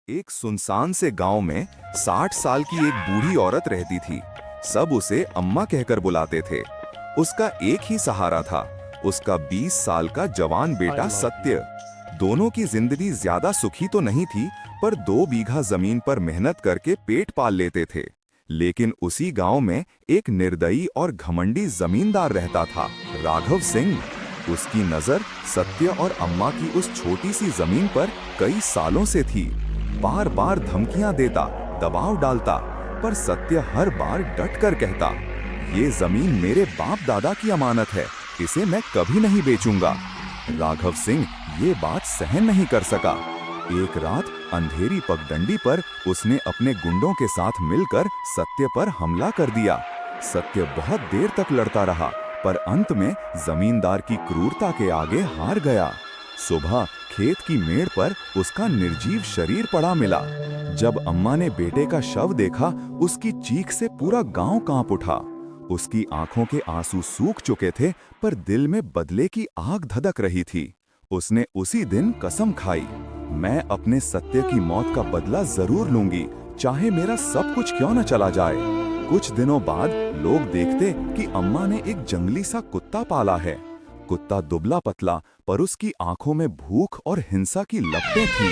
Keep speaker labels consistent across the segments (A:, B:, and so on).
A: एक सुनसान से गांव में 60 साल की एक बूढ़ी औरत रहती थी। सब उसे अम्मा कहकर बुलाते थे। उसका एक ही सहारा था, उसका 20 साल का जवान बेटा सत्य। दोनों की जिंदगी ज्यादा सुखी तो नहीं थी, पर 2 बीघा जमीन पर मेहनत करके पेट पाल लेते थे। लेकिन उसी गांव में एक निर्दयी और घमंडी जमींदार रहता था, राघव सिंह। उसकी नजर सत्य और अम्मा की उस छोटी सी जमीन पर कई सालों से थी। बार बार धमकियां देता, दबाव डालता, पर सत्य हर बार डट कर कहता, ये जमीन मेरे बाप दादा की अमानत है, इसे मैं कभी नहीं बेचूंगा। राघव सिंह ये बात सहन नहीं कर सका। एक रात अंधेरी पगडंडी पर उसने अपने गुंडों के साथ मिलकर सत्य पर हमला कर दिया। सत्य बहुत देर तक लड़ता रहा, पर अंत में जमींदार की क्रूरता के आगे हार गया। सुबह खेत की मेड़ पर उसका निर्जीव शरीर पड़ा मिला। जब अम्मा ने बेटे का शव देखा, उसकी चीख से पूरा गांव कांप उठा। उसकी आंखों के आंसू सूख चुके थे, पर दिल में बदले की आग धधक रही थी। उसने उसी दिन कसम खाई, मैं अपने सत्य की मौत का बदला जरूर लूंगी, चाहे मेरा सब कुछ क्यों न चला जाए। कुछ दिनों बाद लोग देखते कि अम्मा ने एक जंगली सा कुत्ता पाला है। कुत्ता दुबला पतला, पर उसकी आंखों में भूख और हिंसा की लपटें थीं।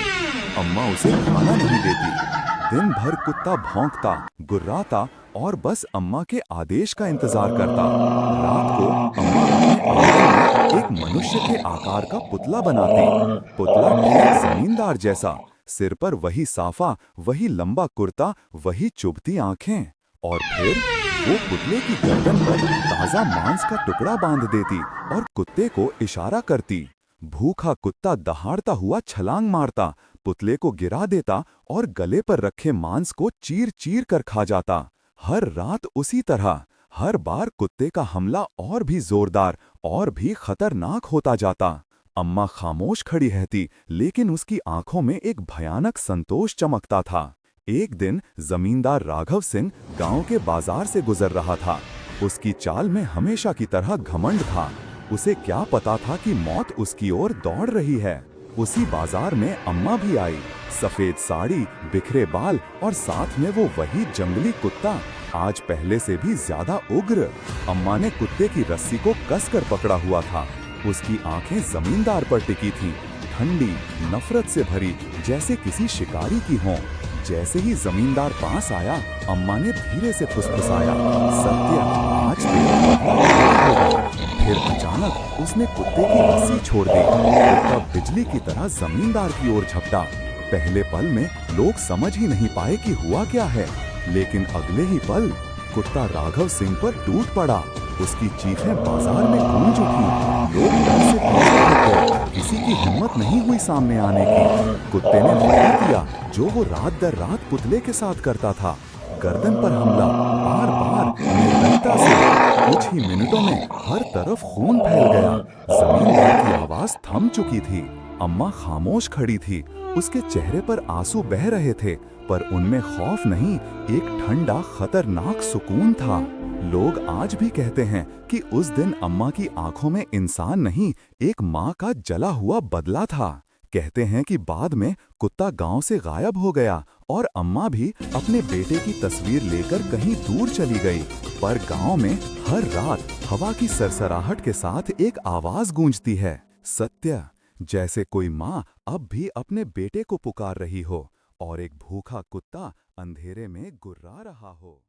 A: अम्मा उसे खाना नहीं देती। दिन भर कुत्ता भौंकता, गुर्राता और बस अम्मा के आदेश का इंतजार करता। रात को अम्मा अपने आंगन में एक मनुष्य के आकार का पुतला बनाती। पुतला ठीक जमींदार जैसा, सिर पर वही साफा, वही लंबा कुर्ता, वही चुभती आंखें। और फिर वो पुतले की गर्दन पर ताजा मांस का टुकड़ा बांध देती और कुत्ते को इशारा करती। भूखा कुत्ता दहाड़ता हुआ छलांग मारता, पुतले को गिरा देता और गले पर रखे मांस को चीर चीर कर खा जाता। हर रात उसी तरह, हर बार कुत्ते का हमला और भी जोरदार और भी खतरनाक होता जाता। अम्मा खामोश खड़ी रहती, लेकिन उसकी आंखों में एक भयानक संतोष चमकता था। एक दिन जमींदार राघव सिंह गांव के बाजार से गुजर रहा था। उसकी चाल में हमेशा की तरह घमंड था। उसे क्या पता था कि मौत उसकी ओर दौड़ रही है। उसी बाजार में अम्मा भी आई, सफेद साड़ी, बिखरे बाल और साथ में वो वही जंगली कुत्ता, आज पहले से भी ज्यादा उग्र। अम्मा ने कुत्ते की रस्सी को कसकर पकड़ा हुआ था। उसकी आंखें जमींदार पर टिकी थीं, ठंडी, नफरत से भरी, जैसे किसी शिकारी की हों। जैसे ही जमींदार पास आया, अम्मा ने धीरे से फुसफुसाया, सत्य, आज तेरा बदला होगा। फिर अचानक उसने कुत्ते की रस्सी छोड़ दी। कुत्ता बिजली की तरह जमींदार की ओर झपटा। पहले पल में लोग समझ ही नहीं पाए कि हुआ क्या है, लेकिन अगले ही पल कुत्ता राघव सिंह पर टूट पड़ा। उसकी चीखें बाजार में गूंज उठी। लोग डर से पीछे हट गए, किसी की हिम्मत नहीं हुई सामने आने की। कुत्ते ने वही किया जो वो रात दर रात पुतले के साथ करता था, गर्दन पर हमला, बार बार निर्दयता से। कुछ ही मिनटों में हर तरफ खून फैल गया। जमींदार की आवाज थम चुकी थी। अम्मा खामोश खड़ी थी, उसके चेहरे पर आंसू बह रहे थे, पर उनमें खौफ नहीं, एक ठंडा खतरनाक सुकून था। लोग आज भी कहते हैं कि उस दिन अम्मा की आंखों में इंसान नहीं, एक माँ का जला हुआ बदला था। कहते हैं कि बाद में कुत्ता गांव से गायब हो गया और अम्मा भी अपने बेटे की तस्वीर लेकर कहीं दूर चली गई। पर गांव में हर रात हवा की सरसराहट के साथ एक आवाज गूंजती है, सत्य, जैसे कोई माँ अब भी अपने बेटे को पुकार रही हो और एक भूखा कुत्ता अंधेरे में गुर्रा रहा हो।